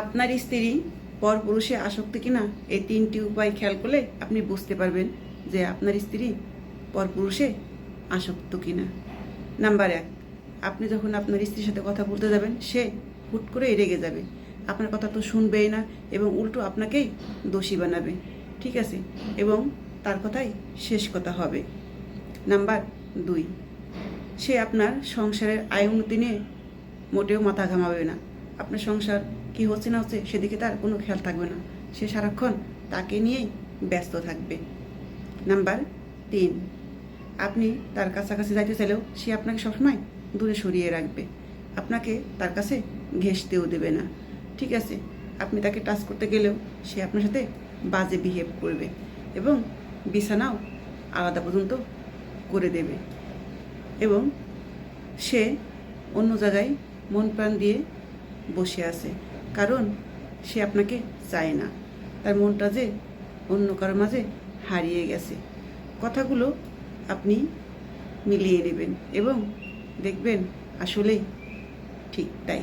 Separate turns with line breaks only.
আপনার স্ত্রী পরপুরুষে আসক্ত কিনা এই তিনটি উপায় খেয়াল করলে আপনি বুঝতে পারবেন যে আপনার স্ত্রী পরপুরুষে আসক্ত কিনা। নাম্বার 1, আপনি যখন আপনার স্ত্রীর সাথে কথা বলতে যাবেন সে হুট করে রেগে যাবে, আপনার কথা তো শুনবেই না এবং উল্টো আপনাকেই দোষী বানাবে, ঠিক আছে, এবং তার কথাই শেষ কথা হবে। নাম্বার 2, সে আপনার সংসারের আয় উন্নতি নিয়ে মোটেও মাথা ঘামাবে না। আপনার সংসার কি হচ্ছে না হচ্ছে সেদিকে তার কোনো খেয়াল থাকবে না, সে সারাক্ষণ তাকে নিয়েই ব্যস্ত থাকবে। নাম্বার 3, আপনি তার কাছাকাছি যাইতে চাইলেও সে আপনাকে সবসময় দূরে সরিয়ে রাখবে, আপনাকে তার কাছে ঘেঁষতেও দেবে না, ঠিক আছে। আপনি তাকে টাচ করতে গেলেও সে আপনার সাথে বাজে বিহেভ করবে এবং বিছানাও আলাদা পর্যন্ত করে দেবে এবং সে অন্য জায়গায় মন প্রাণ দিয়ে বসে আছে, কারণ সে আপনাকে চায় না, তার মনটা যে অন্য কারোর মাঝে হারিয়ে গেছে। কথাগুলো আপনি মিলিয়ে নেবেন এবং দেখবেন আসলেই ঠিক তাই।